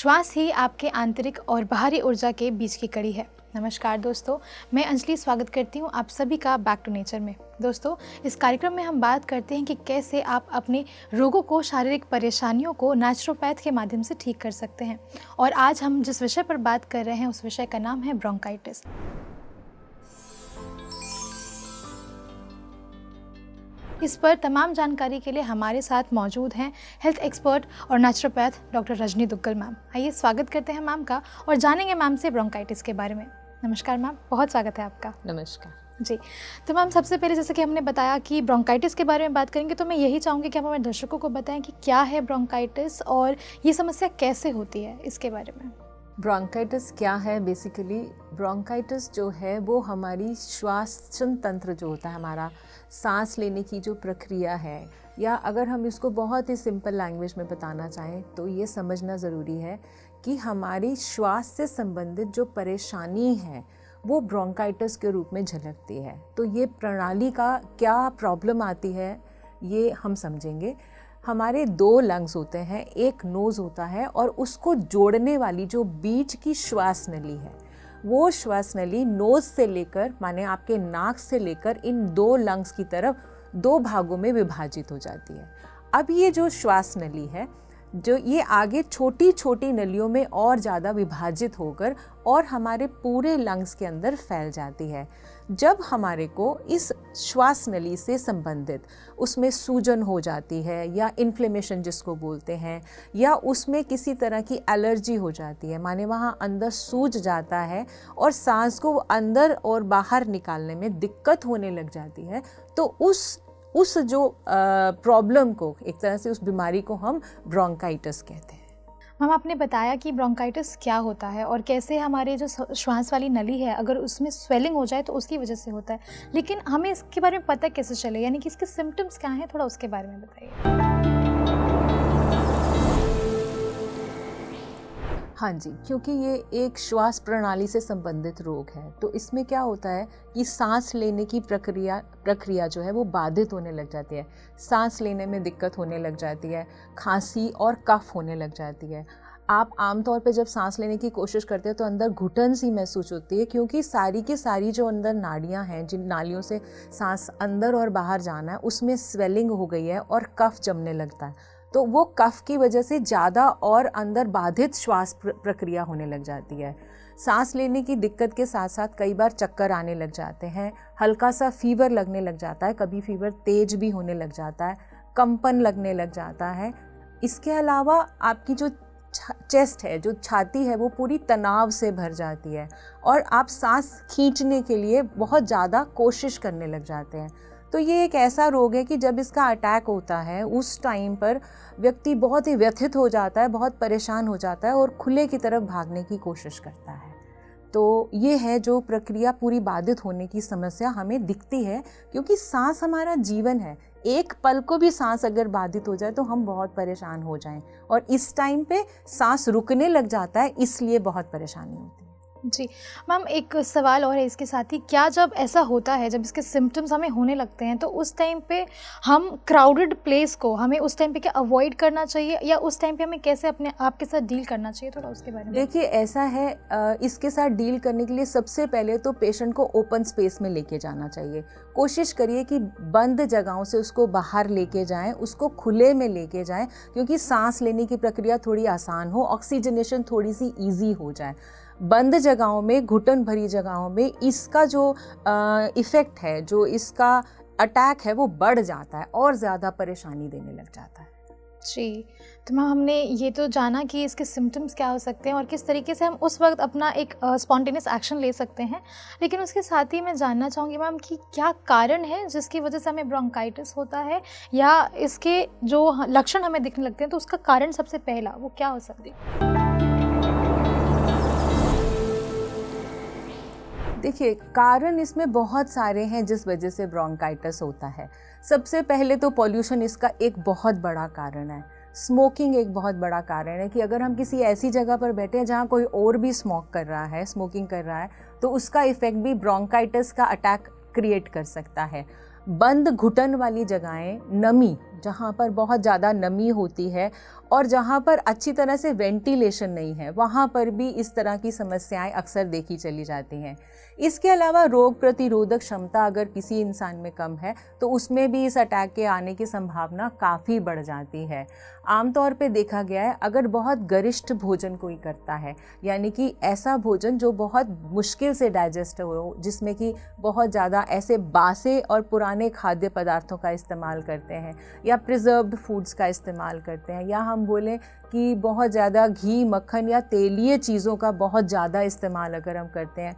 श्वास ही आपके आंतरिक और बाहरी ऊर्जा के बीच की कड़ी है। नमस्कार दोस्तों, मैं अंजलि स्वागत करती हूँ आप सभी का बैक टू नेचर में। दोस्तों, इस कार्यक्रम में हम बात करते हैं कि कैसे आप अपने रोगों को, शारीरिक परेशानियों को नेचुरोपैथ के माध्यम से ठीक कर सकते हैं। और आज हम जिस विषय पर बात कर रहे हैं उस विषय का नाम है ब्रोंकाइटिस। इस पर तमाम जानकारी के लिए हमारे साथ मौजूद हैं हेल्थ एक्सपर्ट और naturopath doctor Rajni Duggal ma'am. आइए स्वागत करते हैं मैम का और जानेंगे मैम से ब्रोंकाइटिस के बारे में। नमस्कार मैम, बहुत स्वागत है आपका। नमस्कार जी। तो मैम, सबसे पहले जैसे कि हमने बताया कि ब्रोंकाइटिस के बारे में बात करेंगे, तो मैं यही चाहूँगी कि आप हमारे दर्शकों को बताएं कि क्या है ब्रोंकाइटिस और ये समस्या कैसे होती है, इसके बारे में। ब्रोंकाइटिस क्या है? बेसिकली ब्रोंकाइटिस जो है वो हमारी श्वासन तंत्र जो होता है, हमारा सांस लेने की जो प्रक्रिया है, या अगर हम इसको बहुत ही सिंपल लैंग्वेज में बताना चाहें तो ये समझना ज़रूरी है कि हमारी श्वास से संबंधित जो परेशानी है वो ब्रोंकाइटिस के रूप में झलकती है। तो ये प्रणाली का क्या प्रॉब्लम आती है ये हम समझेंगे। हमारे दो लंग्स होते हैं, एक नोज़ होता है और उसको जोड़ने वाली जो बीच की श्वास नली है, वो श्वास नली नोज़ से लेकर, माने आपके नाक से लेकर इन दो लंग्स की तरफ दो भागों में विभाजित हो जाती है। अब ये जो श्वास नली है, जो ये आगे छोटी छोटी नलियों में और ज़्यादा विभाजित होकर और हमारे पूरे लंग्स के अंदर फैल जाती है। जब हमारे को इस श्वास नली से संबंधित उसमें सूजन हो जाती है या इन्फ्लेमेशन जिसको बोलते हैं, या उसमें किसी तरह की एलर्जी हो जाती है, माने वहाँ अंदर सूज जाता है और सांस को अंदर और बाहर निकालने में दिक्कत होने लग जाती है, तो उस जो प्रॉब्लम को, एक तरह से उस बीमारी को हम ब्रोंकाइटिस कहते हैं। मैम, आपने बताया कि ब्रोंकाइटिस क्या होता है और कैसे हमारे जो श्वास वाली नली है, अगर उसमें स्वेलिंग हो जाए तो उसकी वजह से होता है, लेकिन हमें इसके बारे में पता कैसे चले, यानी कि इसके सिम्टम्स क्या हैं, थोड़ा उसके बारे में बताइए। हाँ जी, क्योंकि ये एक श्वास प्रणाली से संबंधित रोग है, तो इसमें क्या होता है कि सांस लेने की प्रक्रिया जो है वो बाधित होने लग जाती है। सांस लेने में दिक्कत होने लग जाती है, खांसी और कफ होने लग जाती है। आप आमतौर पे जब सांस लेने की कोशिश करते हैं तो अंदर घुटन सी महसूस होती है, क्योंकि सारी की सारी जो अंदर नाड़ियाँ हैं, जिन नालियों से सांस अंदर और बाहर जाना है, उसमें स्वेलिंग हो गई है और कफ जमने लगता है। तो वो कफ की वजह से ज़्यादा और अंदर बाधित श्वास प्रक्रिया होने लग जाती है। सांस लेने की दिक्कत के साथ साथ कई बार चक्कर आने लग जाते हैं, हल्का सा फीवर लगने लग जाता है, कभी फीवर तेज भी होने लग जाता है, कंपन लगने लग जाता है। इसके अलावा आपकी जो चेस्ट है, जो छाती है, वो पूरी तनाव से भर जाती है और आप सांस खींचने के लिए बहुत ज़्यादा कोशिश करने लग जाते हैं। तो ये एक ऐसा रोग है कि जब इसका अटैक होता है उस टाइम पर व्यक्ति बहुत ही व्यथित हो जाता है, बहुत परेशान हो जाता है और खुले की तरफ भागने की कोशिश करता है। तो ये है जो प्रक्रिया पूरी बाधित होने की समस्या हमें दिखती है, क्योंकि सांस हमारा जीवन है। एक पल को भी सांस अगर बाधित हो जाए तो हम बहुत परेशान हो जाएं, और इस टाइम पे सांस रुकने लग जाता है, इसलिए बहुत परेशानी होती है। जी मैम, एक सवाल और है इसके साथ ही, क्या जब ऐसा होता है, जब इसके सिम्टम्स हमें होने लगते हैं, तो उस टाइम पे हम क्राउडेड प्लेस को, हमें उस टाइम पे क्या अवॉइड करना चाहिए, या उस टाइम पे हमें कैसे अपने आप के साथ डील करना चाहिए, थोड़ा उसके बारे में? देखिए, ऐसा है, इसके साथ डील करने के लिए सबसे पहले तो पेशेंट को ओपन स्पेस में लेके जाना चाहिए। कोशिश करिए कि बंद जगहों से उसको बाहर लेके जाएं, उसको खुले में लेके जाएं, क्योंकि सांस लेने की प्रक्रिया थोड़ी आसान हो, ऑक्सीजनेशन थोड़ी सी ईजी हो जाए। बंद जगहों में, घुटन भरी जगहों में इसका जो इफ़ेक्ट है, जो इसका अटैक है, वो बढ़ जाता है और ज़्यादा परेशानी देने लग जाता है। जी, तो मैम, हमने ये तो जाना कि इसके सिम्टम्स क्या हो सकते हैं और किस तरीके से हम उस वक्त अपना एक स्पॉन्टेनियस एक्शन ले सकते हैं, लेकिन उसके साथ ही मैं जानना चाहूँगी मैम कि क्या कारण है जिसकी वजह से हमें ब्रोंकाइटिस होता है, या इसके जो लक्षण हमें दिखने लगते हैं, तो उसका कारण सबसे पहला वो क्या हो सकती है? देखिए, कारण इसमें बहुत सारे हैं जिस वजह से ब्रोंकाइटिस होता है। सबसे पहले तो पॉल्यूशन इसका एक बहुत बड़ा कारण है। स्मोकिंग एक बहुत बड़ा कारण है कि अगर हम किसी ऐसी जगह पर बैठे हैं जहाँ कोई और भी स्मोकिंग कर रहा है, तो उसका इफ़ेक्ट भी ब्रोंकाइटिस का अटैक क्रिएट कर सकता है। बंद घुटन वाली जगहें, नमी जहाँ पर बहुत ज़्यादा नमी होती है और जहाँ पर अच्छी तरह से वेंटिलेशन नहीं है, वहाँ पर भी इस तरह की समस्याएं अक्सर देखी चली जाती हैं। इसके अलावा रोग प्रतिरोधक क्षमता अगर किसी इंसान में कम है तो उसमें भी इस अटैक के आने की संभावना काफ़ी बढ़ जाती है। आमतौर पे देखा गया है, अगर बहुत गरिष्ठ भोजन कोई करता है, यानी कि ऐसा भोजन जो बहुत मुश्किल से डाइजेस्ट हो, जिसमें कि बहुत ज़्यादा ऐसे बासे और पुराने खाद्य पदार्थों का इस्तेमाल करते हैं या प्रिजर्व्ड फूड्स का इस्तेमाल करते हैं, या हम बोलें कि बहुत ज़्यादा घी, मक्खन या तेलीय चीज़ों का बहुत ज़्यादा इस्तेमाल अगर हम करते हैं,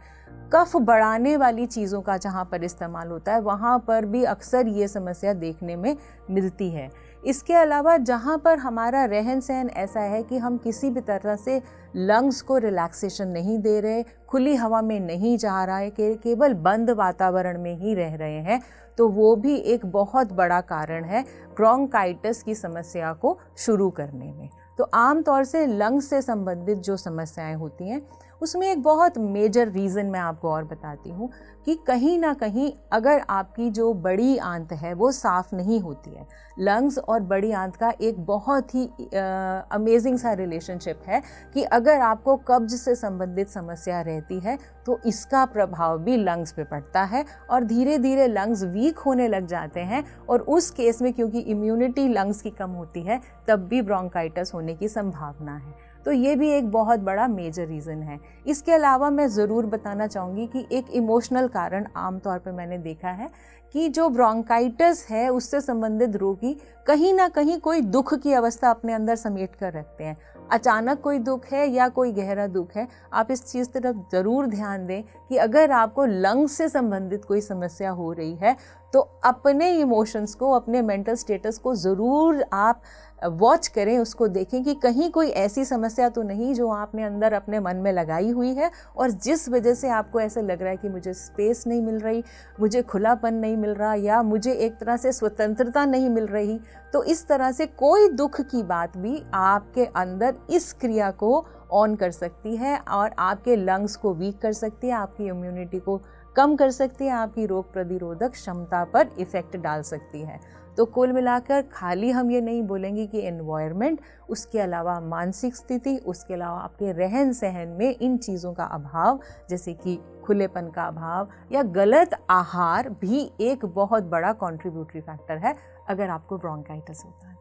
कफ बढ़ाने वाली चीज़ों का जहाँ पर इस्तेमाल होता है, वहाँ पर भी अक्सर ये समस्या देखने में मिलती है। इसके अलावा जहाँ पर हमारा रहन सहन ऐसा है कि हम किसी भी तरह से लंग्स को रिलैक्सेशन नहीं दे रहे, खुली हवा में नहीं जा रहा है, केवल बंद वातावरण में ही रह रहे हैं, तो वो भी एक बहुत बड़ा कारण है ब्रोंकाइटिस की समस्या को शुरू करने में। तो आम तौर से लंग्स से संबंधित जो समस्याएं होती हैं, उसमें एक बहुत मेजर रीज़न मैं आपको और बताती हूँ कि कहीं ना कहीं अगर आपकी जो बड़ी आंत है वो साफ़ नहीं होती है। लंग्स और बड़ी आंत का एक बहुत ही अमेजिंग सा रिलेशनशिप है कि अगर आपको कब्ज से संबंधित समस्या रहती है तो इसका प्रभाव भी लंग्स पे पड़ता है और धीरे धीरे लंग्स वीक होने लग जाते हैं, और उस केस में क्योंकि इम्यूनिटी लंग्स की कम होती है तब भी ब्रोंकाइटिस होने की संभावना है। तो ये भी एक बहुत बड़ा मेजर रीज़न है। इसके अलावा मैं ज़रूर बताना चाहूँगी कि एक इमोशनल कारण आमतौर पर मैंने देखा है कि जो ब्रोंकाइटिस है उससे संबंधित रोगी कहीं ना कहीं कोई दुख की अवस्था अपने अंदर समेट कर रखते हैं। अचानक कोई दुख है या कोई गहरा दुख है, आप इस चीज़ तरफ ज़रूर ध्यान दें कि अगर आपको लंग्स से संबंधित कोई समस्या हो रही है तो अपने इमोशंस को, अपने मेंटल स्टेटस को ज़रूर आप वॉच करें, उसको देखें कि कहीं कोई ऐसी समस्या तो नहीं जो आपने अंदर अपने मन में लगाई हुई है और जिस वजह से आपको ऐसे लग रहा है कि मुझे स्पेस नहीं मिल रही, मुझे खुलापन नहीं मिल रहा, या मुझे एक तरह से स्वतंत्रता नहीं मिल रही। तो इस तरह से कोई दुख की बात भी आपके अंदर इस क्रिया को ऑन कर सकती है और आपके लंग्स को वीक कर सकती है, आपकी इम्यूनिटी को कम कर सकती है, आपकी रोग प्रतिरोधक क्षमता पर इफ़ेक्ट डाल सकती है। तो कुल मिलाकर खाली हम ये नहीं बोलेंगे कि एनवायरनमेंट, उसके अलावा मानसिक स्थिति, उसके अलावा आपके रहन सहन में इन चीज़ों का अभाव, जैसे कि खुलेपन का अभाव या गलत आहार, भी एक बहुत बड़ा कॉन्ट्रीब्यूटरी फैक्टर है अगर आपको ब्रोंकाइटिस होता है।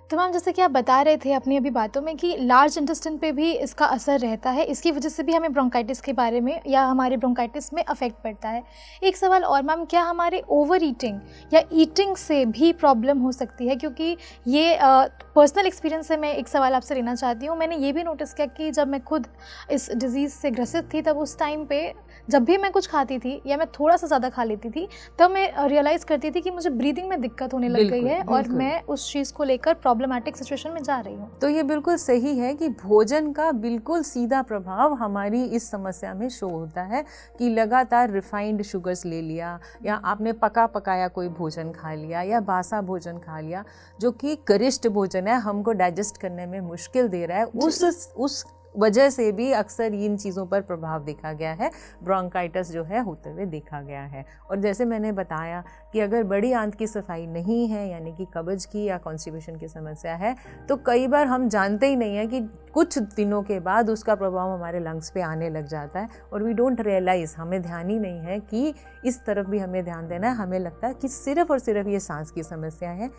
तो मैम, जैसे कि आप बता रहे थे अपनी अभी बातों में कि लार्ज इंटेस्टाइन पे भी इसका असर रहता है, इसकी वजह से भी हमें ब्रोंकाइटिस के बारे में या हमारे ब्रोंकाइटिस में अफेक्ट पड़ता है। एक सवाल और मैम, क्या हमारे ओवर ईटिंग या ईटिंग से भी प्रॉब्लम हो सकती है? क्योंकि ये पर्सनल एक्सपीरियंस से मैं एक सवाल आपसे लेना चाहती हूँ। मैंने ये भी नोटिस किया कि जब मैं खुद इस डिज़ीज़ से ग्रसित थी, तब उस टाइम पे जब भी मैं कुछ खाती थी या मैं थोड़ा सा ज़्यादा खा लेती थी, तब मैं रियलाइज़ करती थी कि मुझे ब्रीदिंग में दिक्कत होने लग गई है और मैं उस चीज़ को लेकर प्रॉब्लमैटिक सिचुएशन में जा रही हूँ। तो ये बिल्कुल सही है कि भोजन का बिल्कुल सीधा प्रभाव हमारी इस समस्या में शो होता है कि लगातार रिफाइंड शुगर्स ले लिया, या आपने पका पकाया कोई भोजन खा लिया, या बासा भोजन खा लिया जो कि गरिष्ठ भोजन है, हमको डाइजेस्ट करने में मुश्किल दे रहा है, उस वजह से भी अक्सर इन चीज़ों पर प्रभाव देखा गया है, ब्रोंकाइटिस जो है होते हुए देखा गया है। और जैसे मैंने बताया कि अगर बड़ी आंत की सफाई नहीं है, यानी कि कब्ज की या कॉन्स्टिपेशन की समस्या है, तो कई बार हम जानते ही नहीं हैं कि कुछ दिनों के बाद उसका प्रभाव हमारे लंग्स पे आने लग जाता है और वी डोंट रियलाइज़, हमें ध्यान ही नहीं है कि इस तरफ भी हमें ध्यान देना है। हमें लगता है कि सिर्फ और सिर्फ ये सांस की समस्या है,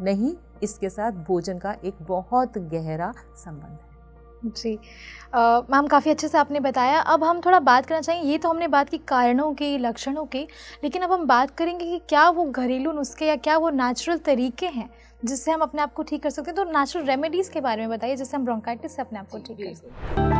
नहीं, इसके साथ भोजन का एक बहुत गहरा संबंध है। जी मैम, काफ़ी अच्छे से आपने बताया। अब हम थोड़ा बात करना चाहिए, ये तो हमने बात की कारणों की, लक्षणों की, लेकिन अब हम बात करेंगे कि क्या वो घरेलू नुस्खे या क्या वो नेचुरल तरीके हैं जिससे हम अपने आप को ठीक कर सकते हैं। तो नेचुरल रेमेडीज़ के बारे में बताइए जिससे हम ब्रोंकाइटिस से अपने आप को ठीक कर सकते हैं।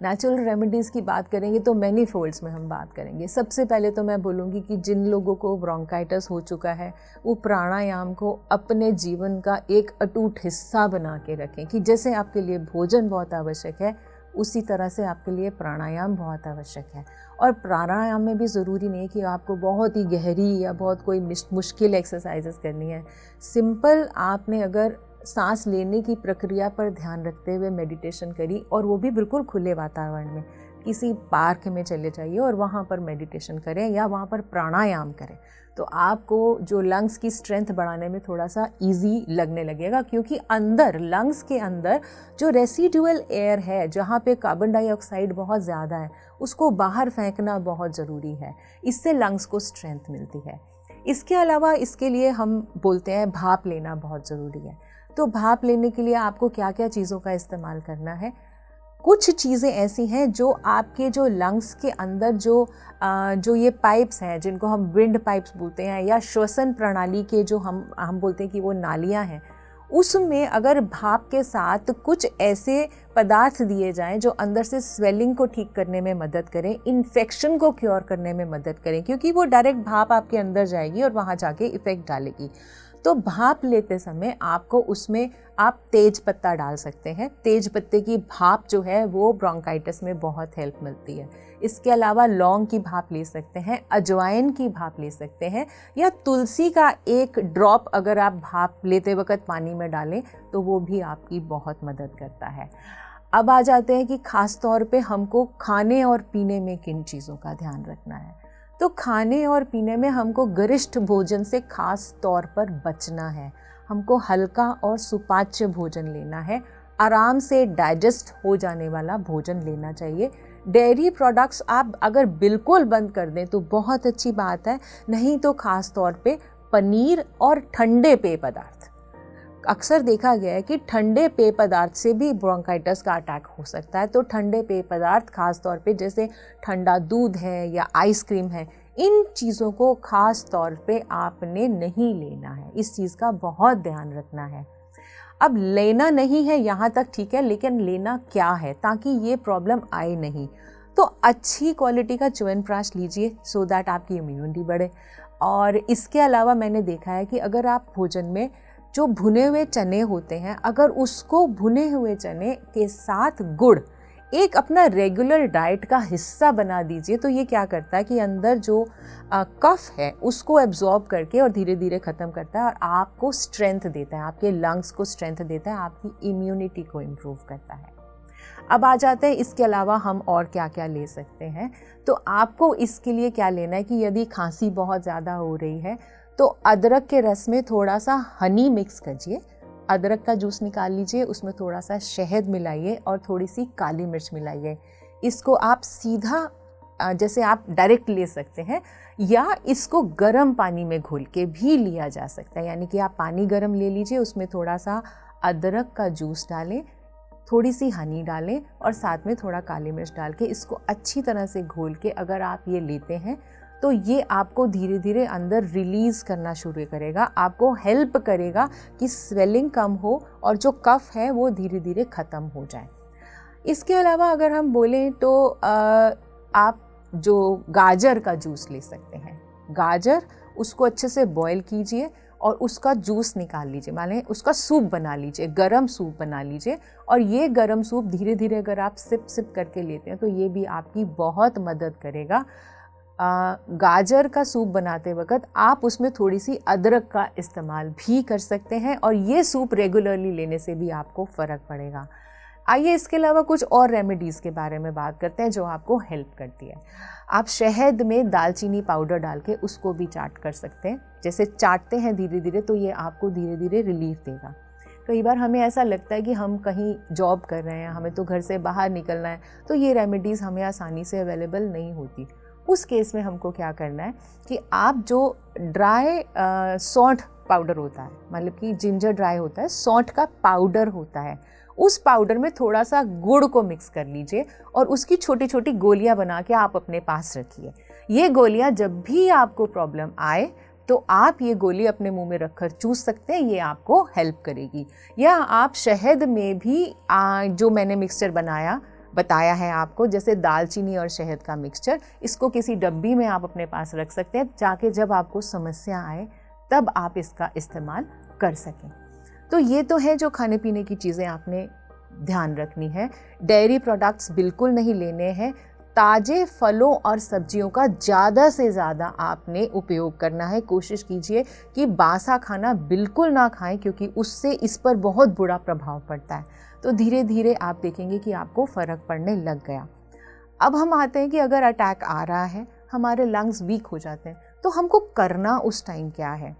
नेचुरल रेमेडीज़ की बात करेंगे तो मैनी फोल्ड्स में हम बात करेंगे। सबसे पहले तो मैं बोलूँगी कि जिन लोगों को ब्रोंकाइटिस हो चुका है वो प्राणायाम को अपने जीवन का एक अटूट हिस्सा बना के रखें, कि जैसे आपके लिए भोजन बहुत आवश्यक है उसी तरह से आपके लिए प्राणायाम बहुत आवश्यक है। और प्राणायाम में भी ज़रूरी नहीं कि आपको बहुत ही गहरी या बहुत कोई मुश्किल एक्सरसाइजेस करनी है। सिंपल आपने अगर सांस लेने की प्रक्रिया पर ध्यान रखते हुए मेडिटेशन करी, और वो भी बिल्कुल खुले वातावरण में, किसी पार्क में चले जाइए और वहाँ पर मेडिटेशन करें या वहाँ पर प्राणायाम करें, तो आपको जो लंग्स की स्ट्रेंथ बढ़ाने में थोड़ा सा इजी लगने लगेगा, क्योंकि अंदर लंग्स के अंदर जो रेसिडुअल एयर है, जहाँ पे कार्बन डाइऑक्साइड बहुत ज़्यादा है, उसको बाहर फेंकना बहुत ज़रूरी है। इससे लंग्स को स्ट्रेंथ मिलती है। इसके अलावा इसके लिए हम बोलते हैं भाप लेना बहुत ज़रूरी है। तो भाप लेने के लिए आपको क्या क्या चीज़ों का इस्तेमाल करना है? कुछ चीज़ें ऐसी हैं जो आपके जो लंग्स के अंदर जो ये पाइप्स हैं, जिनको हम विंड पाइप्स बोलते हैं, या श्वसन प्रणाली के जो हम बोलते हैं कि वो नालियाँ हैं, उसमें अगर भाप के साथ कुछ ऐसे पदार्थ दिए जाएं जो अंदर से स्वेलिंग को ठीक करने में मदद करें, इन्फेक्शन को क्योर करने में मदद करें, क्योंकि वो डायरेक्ट भाप आपके अंदर जाएगी और वहाँ जाके इफ़ेक्ट डालेगी। तो भाप लेते समय आपको उसमें आप तेज पत्ता डाल सकते हैं। तेज पत्ते की भाप जो है वो ब्रोंकाइटिस में बहुत हेल्प मिलती है। इसके अलावा लौंग की भाप ले सकते हैं, अजवाइन की भाप ले सकते हैं, या तुलसी का एक ड्रॉप अगर आप भाप लेते वक्त पानी में डालें तो वो भी आपकी बहुत मदद करता है। अब आ जाते हैं कि ख़ास तौर पे हमको खाने और पीने में किन चीज़ों का ध्यान रखना है। तो खाने और पीने में हमको गरिष्ठ भोजन से ख़ास तौर पर बचना है। हमको हल्का और सुपाच्य भोजन लेना है, आराम से डाइजेस्ट हो जाने वाला भोजन लेना चाहिए। डेयरी प्रोडक्ट्स आप अगर बिल्कुल बंद कर दें तो बहुत अच्छी बात है, नहीं तो ख़ास तौर पे पनीर और ठंडे पेय पदार्थ। अक्सर देखा गया है कि ठंडे पेय पदार्थ से भी ब्रोंकाइटिस का अटैक हो सकता है। तो ठंडे पेय पदार्थ ख़ास तौर पे जैसे ठंडा दूध है या आइसक्रीम है, इन चीज़ों को ख़ास तौर पे आपने नहीं लेना है। इस चीज़ का बहुत ध्यान रखना है। अब लेना नहीं है यहाँ तक ठीक है, लेकिन लेना क्या है ताकि ये प्रॉब्लम आए नहीं। तो अच्छी क्वालिटी का च्यवनप्राश लीजिए सो दैट आपकी इम्यूनिटी बढ़े। और इसके अलावा मैंने देखा है कि अगर आप भोजन में जो भुने हुए चने होते हैं, अगर उसको भुने हुए चने के साथ गुड़ एक अपना रेगुलर डाइट का हिस्सा बना दीजिए, तो ये क्या करता है कि अंदर जो कफ है उसको एब्जॉर्ब करके और धीरे धीरे ख़त्म करता है और आपको स्ट्रेंथ देता है, आपके लंग्स को स्ट्रेंथ देता है, आपकी इम्यूनिटी को इम्प्रूव करता है। अब आ जाते हैं इसके अलावा हम और क्या क्या ले सकते हैं। तो आपको इसके लिए क्या लेना है कि यदि खांसी बहुत ज़्यादा हो रही है तो अदरक के रस में थोड़ा सा हनी मिक्स कीजिए, अदरक का जूस निकाल लीजिए, उसमें थोड़ा सा शहद मिलाइए और थोड़ी सी काली मिर्च मिलाइए। इसको आप सीधा जैसे आप डायरेक्ट ले सकते हैं या इसको गर्म पानी में घोल के भी लिया जा सकता है। यानी कि आप पानी गर्म ले लीजिए, उसमें थोड़ा सा अदरक का जूस डालें, थोड़ी सी हनी डालें और साथ में थोड़ा काली मिर्च डाल के इसको अच्छी तरह से घोल के अगर आप ये लेते हैं तो ये आपको धीरे धीरे अंदर रिलीज़ करना शुरू करेगा, आपको हेल्प करेगा कि स्वेलिंग कम हो और जो कफ है वो धीरे धीरे ख़त्म हो जाए। इसके अलावा अगर हम बोलें तो आप जो गाजर का जूस ले सकते हैं। गाजर उसको अच्छे से बॉईल कीजिए और उसका जूस निकाल लीजिए, माने उसका सूप बना लीजिए, गरम सूप बना लीजिए। और ये गरम सूप धीरे धीरे अगर आप सिप सिप करके लेते हैं तो ये भी आपकी बहुत मदद करेगा। गाजर का सूप बनाते वक्त आप उसमें थोड़ी सी अदरक का इस्तेमाल भी कर सकते हैं और ये सूप रेगुलरली लेने से भी आपको फ़र्क पड़ेगा। आइए इसके अलावा कुछ और रेमेडीज़ के बारे में बात करते हैं जो आपको हेल्प करती है। आप शहद में दालचीनी पाउडर डाल के उसको भी चाट कर सकते हैं। जैसे चाटते हैं धीरे धीरे तो ये आपको धीरे धीरे रिलीफ देगा। कई बार हमें ऐसा लगता है कि हम कहीं जॉब कर रहे हैं, हमें तो घर से बाहर निकलना है, तो ये रेमेडीज़ हमें आसानी से अवेलेबल नहीं होती। उस केस में हमको क्या करना है कि आप जो ड्राई सौंठ पाउडर होता है, मतलब कि जिंजर ड्राई होता है, सौंठ का पाउडर होता है, उस पाउडर में थोड़ा सा गुड़ को मिक्स कर लीजिए और उसकी छोटी छोटी गोलियां बना के आप अपने पास रखिए। ये गोलियां जब भी आपको प्रॉब्लम आए तो आप ये गोली अपने मुंह में रखकर चूस सकते हैं, ये आपको हेल्प करेगी। या आप शहद में भी जो मैंने मिक्सचर बताया है आपको, जैसे दालचीनी और शहद का मिक्सचर, इसको किसी डब्बी में आप अपने पास रख सकते हैं ताकि जब आपको समस्या आए तब आप इसका इस्तेमाल कर सकें। तो ये तो है जो खाने पीने की चीज़ें आपने ध्यान रखनी है। डेयरी प्रोडक्ट्स बिल्कुल नहीं लेने हैं। ताज़े फलों और सब्जियों का ज़्यादा से ज़्यादा आपने उपयोग करना है। कोशिश कीजिए कि बासा खाना बिल्कुल ना खाएं, क्योंकि उससे इस पर बहुत बुरा प्रभाव पड़ता है। तो धीरे धीरे आप देखेंगे कि आपको फ़र्क पड़ने लग गया। अब हम आते हैं कि अगर अटैक आ रहा है, हमारे लंग्स वीक हो जाते हैं, तो हमको करना उस टाइम क्या है।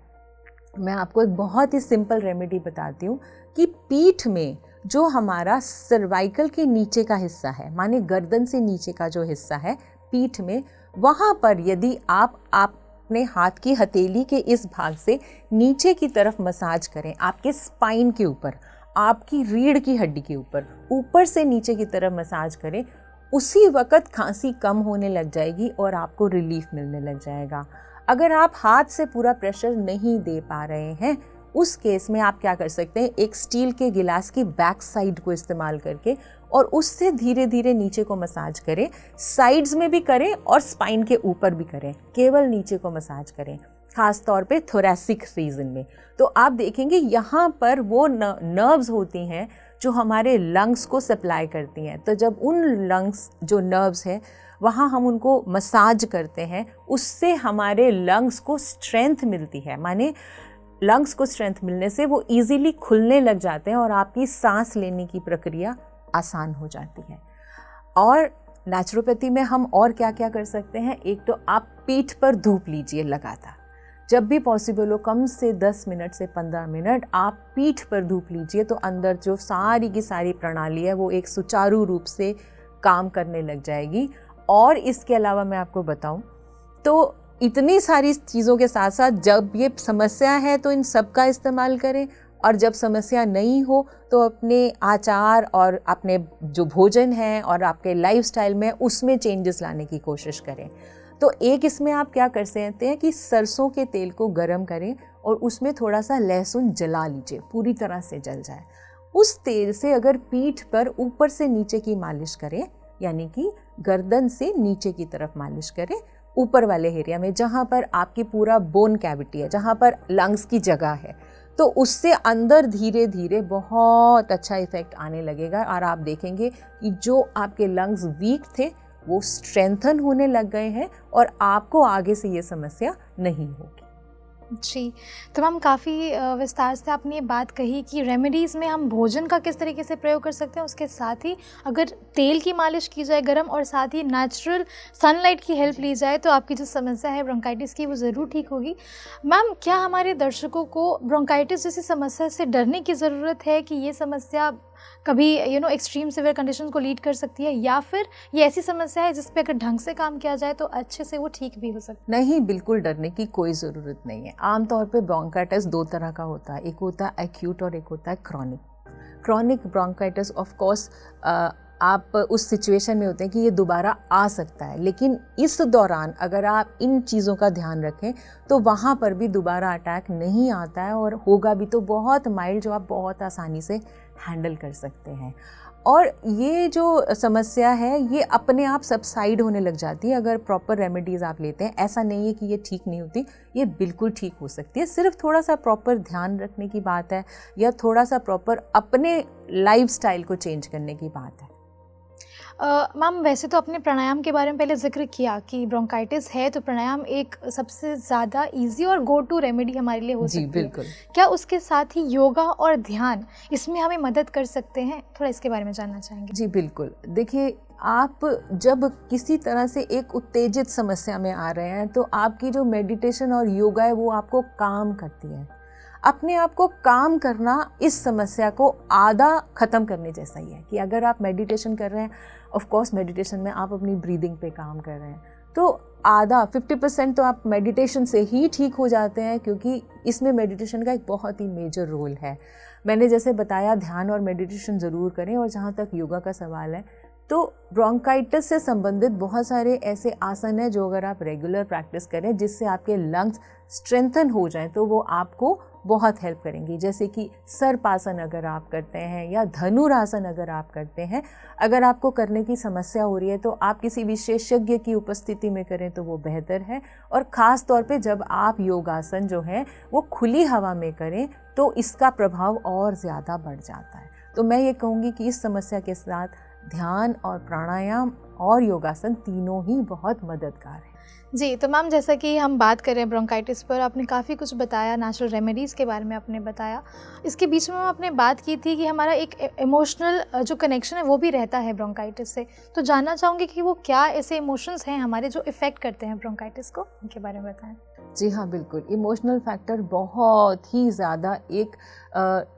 मैं आपको एक बहुत ही सिंपल रेमेडी बताती हूँ कि पीठ में जो हमारा सर्वाइकल के नीचे का हिस्सा है, माने गर्दन से नीचे का जो हिस्सा है पीठ में, वहाँ पर यदि आप अपने हाथ की हथेली के इस भाग से नीचे की तरफ मसाज करें, आपके स्पाइन के ऊपर, आपकी रीढ़ की हड्डी के ऊपर, ऊपर से नीचे की तरफ मसाज करें, उसी वक्त खांसी कम होने लग जाएगी और आपको रिलीफ मिलने लग जाएगा। अगर आप हाथ से पूरा प्रेशर नहीं दे पा रहे हैं, उस केस में आप क्या कर सकते हैं, एक स्टील के गिलास की बैक साइड को इस्तेमाल करके और उससे धीरे धीरे नीचे को मसाज करें। साइड्स में भी करें और स्पाइन के ऊपर भी करें, केवल नीचे को मसाज करें, खास तौर पे थोरैसिक रीजन में। तो आप देखेंगे यहाँ पर वो नर्व्स होती हैं जो हमारे लंग्स को सप्लाई करती हैं। तो जब उन लंग्स जो नर्व्स हैं वहाँ हम उनको मसाज करते हैं, उससे हमारे लंग्स को स्ट्रेंथ मिलती है। माने लंग्स को स्ट्रेंथ मिलने से वो इजीली खुलने लग जाते हैं और आपकी सांस लेने की प्रक्रिया आसान हो जाती है। और नेचुरोपैथी में हम और क्या क्या कर सकते हैं, एक तो आप पीठ पर धूप लीजिए लगातार, जब भी पॉसिबल हो कम से 10 मिनट से 15 मिनट आप पीठ पर धूप लीजिए, तो अंदर जो सारी की सारी प्रणाली है वो एक सुचारू रूप से काम करने लग जाएगी। और इसके अलावा मैं आपको बताऊं तो इतनी सारी चीज़ों के साथ साथ जब ये समस्या है तो इन सब का इस्तेमाल करें, और जब समस्या नहीं हो तो अपने आचार और अपने जो भोजन है और आपके लाइफस्टाइल में उसमें चेंजेस लाने की कोशिश करें। तो एक इसमें आप क्या कर सकते हैं कि सरसों के तेल को गर्म करें और उसमें थोड़ा सा लहसुन जला लीजिए, पूरी तरह से जल जाए। उस तेल से अगर पीठ पर ऊपर से नीचे की मालिश करें, यानी कि गर्दन से नीचे की तरफ मालिश करें, ऊपर वाले एरिया में जहाँ पर आपकी पूरा बोन कैविटी है, जहाँ पर लंग्स की जगह है, तो उससे अंदर धीरे धीरे बहुत अच्छा इफेक्ट आने लगेगा। और आप देखेंगे कि जो आपके लंग्स वीक थे वो स्ट्रेंथन होने लग गए हैं और आपको आगे से ये समस्या नहीं होगी। जी, तो मैम काफ़ी विस्तार से आपने ये बात कही कि रेमेडीज़ में हम भोजन का किस तरीके से प्रयोग कर सकते हैं, उसके साथ ही अगर तेल की मालिश की जाए गरम और साथ ही नेचुरल सनलाइट की हेल्प ली जाए तो आपकी जो समस्या है ब्रोंकाइटिस की वो ज़रूर ठीक होगी। मैम, क्या हमारे दर्शकों को ब्रोंकाइटिस जैसी समस्या से डरने की ज़रूरत है कि ये समस्या कभी एक्सट्रीम सीवियर कंडीशन को लीड कर सकती है, या फिर ये ऐसी समस्या है जिस पे अगर ढंग से काम किया जाए तो अच्छे से वो ठीक भी हो सकती है? नहीं, बिल्कुल डरने की कोई ज़रूरत नहीं है। आमतौर पे ब्रोंकाइटिस 2 तरह का होता है, एक होता है एक्यूट और एक होता है chronic. Chronic bronchitis of course आप उस सिचुएशन में होते हैं कि ये दोबारा आ सकता है, लेकिन इस दौरान अगर आप इन चीज़ों का ध्यान रखें तो वहाँ पर भी दोबारा अटैक नहीं आता है, और होगा भी तो बहुत माइल्ड, जो आप बहुत आसानी से हैंडल कर सकते हैं। और ये जो समस्या है ये अपने आप सबसाइड होने लग जाती है अगर प्रॉपर रेमेडीज़ आप लेते हैं। ऐसा नहीं है कि ये ठीक नहीं होती, ये बिल्कुल ठीक हो सकती है। सिर्फ थोड़ा सा प्रॉपर ध्यान रखने की बात है, या थोड़ा सा प्रॉपर अपने लाइफस्टाइल को चेंज करने की बात है। मैम, वैसे तो आपने प्राणायाम के बारे में पहले जिक्र किया कि ब्रोंकाइटिस है तो प्राणायाम एक सबसे ज़्यादा इजी और गो टू रेमेडी हमारे लिए हो सकती है। बिल्कुल। क्या उसके साथ ही योगा और ध्यान इसमें हमें मदद कर सकते हैं? थोड़ा इसके बारे में जानना चाहेंगे। जी बिल्कुल। देखिए, आप जब किसी तरह से एक उत्तेजित समस्या में आ रहे हैं तो आपकी जो मेडिटेशन और योगा है वो आपको काम करती है। अपने आप को काम करना इस समस्या को आधा ख़त्म करने जैसा ही है कि अगर आप मेडिटेशन कर रहे हैं, ऑफ कोर्स मेडिटेशन में आप अपनी ब्रीदिंग पे काम कर रहे हैं, तो आधा 50% तो आप मेडिटेशन से ही ठीक हो जाते हैं, क्योंकि इसमें मेडिटेशन का एक बहुत ही मेजर रोल है। मैंने जैसे बताया, ध्यान और मेडिटेशन ज़रूर करें। और जहाँ तक योगा का सवाल है, तो ब्रोंकाइटिस से संबंधित बहुत सारे ऐसे आसन हैं जो अगर आप रेगुलर प्रैक्टिस करें जिससे आपके लंग्स स्ट्रेंथन हो जाएं, तो वो आपको बहुत हेल्प करेंगी। जैसे कि सर्पासन अगर आप करते हैं या धनुरासन अगर आप करते हैं, अगर आपको करने की समस्या हो रही है तो आप किसी विशेषज्ञ की उपस्थिति में करें तो वो बेहतर है। और ख़ास तौर पे जब आप योगासन जो है वो खुली हवा में करें तो इसका प्रभाव और ज़्यादा बढ़ जाता है। तो मैं ये कहूँगी कि इस समस्या के साथ ध्यान और प्राणायाम और योगासन तीनों ही बहुत मददगार है। जी, तो मैम जैसा कि हम बात कर रहे हैं ब्रोंकाइटिस पर, आपने काफ़ी कुछ बताया, नेचुरल रेमेडीज़ के बारे में आपने बताया। इसके बीच में आपने बात की थी कि हमारा एक इमोशनल जो कनेक्शन है वो भी रहता है ब्रोंकाइटिस से। तो जानना चाहूँगी कि वो क्या ऐसे इमोशंस हैं हमारे जो इफ़ेक्ट करते हैं ब्रोंकाइटिस को? उनके बारे में बताएँ। जी हाँ, बिल्कुल। इमोशनल फैक्टर बहुत ही ज़्यादा एक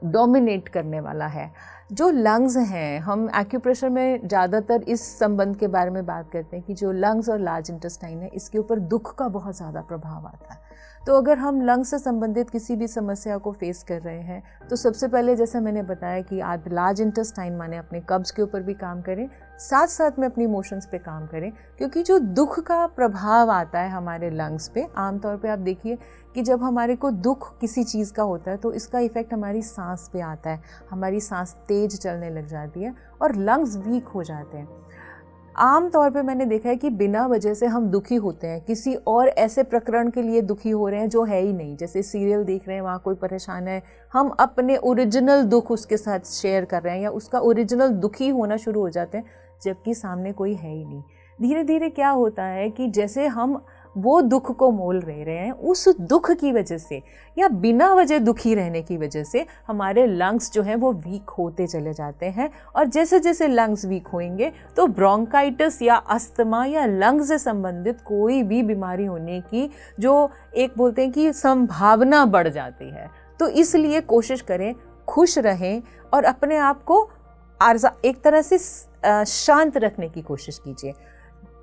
डोमिनेट करने वाला है। जो लंग्स हैं, हम एक्यूप्रेशर में ज़्यादातर इस संबंध के बारे में बात करते हैं कि जो लंग्स और लार्ज इंटेस्टाइन है, इसके ऊपर दुख का बहुत ज़्यादा प्रभाव आता है। तो अगर हम लंग्स से संबंधित किसी भी समस्या को फेस कर रहे हैं, तो सबसे पहले जैसा मैंने बताया कि आप लार्ज इंटेस्टाइन माने अपने कब्ज़ के ऊपर भी काम करें, साथ साथ में अपनी इमोशंस पे काम करें, क्योंकि जो दुख का प्रभाव आता है हमारे लंग्स पे, आमतौर पे आप देखिए कि जब हमारे को दुख किसी चीज़ का होता है तो इसका इफ़ेक्ट हमारी सांस पे आता है, हमारी सांस तेज चलने लग जाती है और लंग्स वीक हो जाते हैं। आम तौर पे मैंने देखा है कि बिना वजह से हम दुखी होते हैं, किसी और ऐसे प्रकरण के लिए दुखी हो रहे हैं जो है ही नहीं, जैसे सीरियल देख रहे हैं, वहाँ कोई परेशान है, हम अपने ओरिजिनल दुख उसके साथ शेयर कर रहे हैं या उसका ओरिजिनल दुखी होना शुरू हो जाते हैं, जबकि सामने कोई है ही नहीं। धीरे धीरे क्या होता है कि जैसे हम वो दुख को मोल रहे हैं, उस दुख की वजह से या बिना वजह दुखी रहने की वजह से हमारे लंग्स जो हैं वो वीक होते चले जाते हैं। और जैसे जैसे लंग्स वीक होंगे तो ब्रोंकाइटिस या अस्थमा या लंग्स से संबंधित कोई भी बीमारी होने की जो एक बोलते हैं कि संभावना बढ़ जाती है। तो इसलिए कोशिश करें, खुश रहें और अपने आप को एक तरह से शांत रखने की कोशिश कीजिए।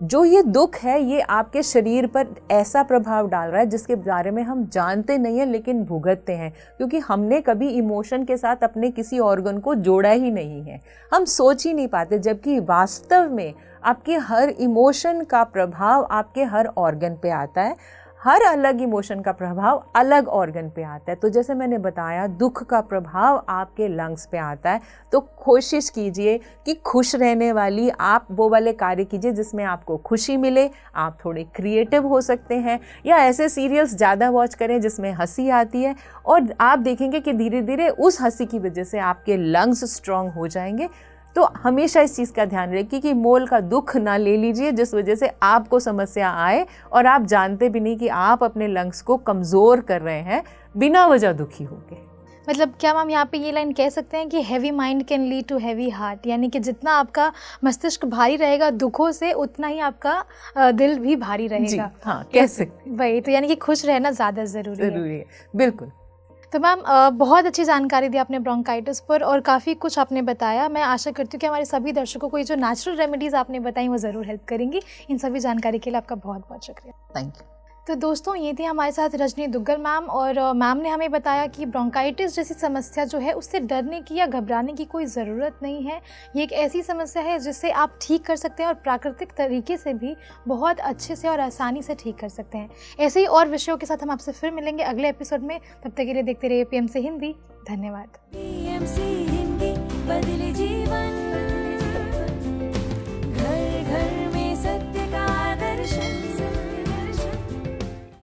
जो ये दुख है ये आपके शरीर पर ऐसा प्रभाव डाल रहा है जिसके बारे में हम जानते नहीं हैं लेकिन भुगतते हैं, क्योंकि हमने कभी इमोशन के साथ अपने किसी ऑर्गन को जोड़ा ही नहीं है, हम सोच ही नहीं पाते, जबकि वास्तव में आपके हर इमोशन का प्रभाव आपके हर ऑर्गन पे आता है, हर अलग इमोशन का प्रभाव अलग ऑर्गन पे आता है। तो जैसे मैंने बताया, दुख का प्रभाव आपके लंग्स पे आता है, तो कोशिश कीजिए कि खुश रहने वाली आप वो वाले कार्य कीजिए जिसमें आपको खुशी मिले। आप थोड़े क्रिएटिव हो सकते हैं या ऐसे सीरियल्स ज़्यादा वॉच करें जिसमें हंसी आती है, और आप देखेंगे कि धीरे धीरे उस हंसी की वजह से आपके लंग्स स्ट्रॉन्ग हो जाएंगे। तो हमेशा इस चीज़ का ध्यान रखिए कि मोल का दुख ना ले लीजिए जिस वजह से आपको समस्या आए और आप जानते भी नहीं कि आप अपने लंग्स को कमज़ोर कर रहे हैं बिना वजह दुखी होके। मतलब क्या मैम यहाँ पे ये लाइन कह सकते हैं कि heavy mind can lead to heavy heart, यानी कि जितना आपका मस्तिष्क भारी रहेगा दुखों से, उतना ही आपका दिल भी भारी रहेगा। जी हाँ, कह सकते। वही तो, यानी कि खुश रहना ज़्यादा ज़रूरी है। बिल्कुल। तो मैम बहुत अच्छी जानकारी दी आपने ब्रोंकाइटिस पर और काफ़ी कुछ आपने बताया। मैं आशा करती हूँ कि हमारे सभी दर्शकों को ये जो नेचुरल रेमेडीज़ आपने बताई वो ज़रूर हेल्प करेंगी। इन सभी जानकारी के लिए आपका बहुत बहुत शुक्रिया। Thank you. तो दोस्तों, ये थी हमारे साथ रजनी दुग्गल मैम, और मैम ने हमें बताया कि ब्रोंकाइटिस जैसी समस्या जो है उससे डरने की या घबराने की कोई ज़रूरत नहीं है। ये एक ऐसी समस्या है जिससे आप ठीक कर सकते हैं और प्राकृतिक तरीके से भी बहुत अच्छे से और आसानी से ठीक कर सकते हैं। ऐसे ही और विषयों के साथ हम आपसे फिर मिलेंगे अगले एपिसोड में। तब तक के लिए देखते रहिए PMC हिंदी। धन्यवाद।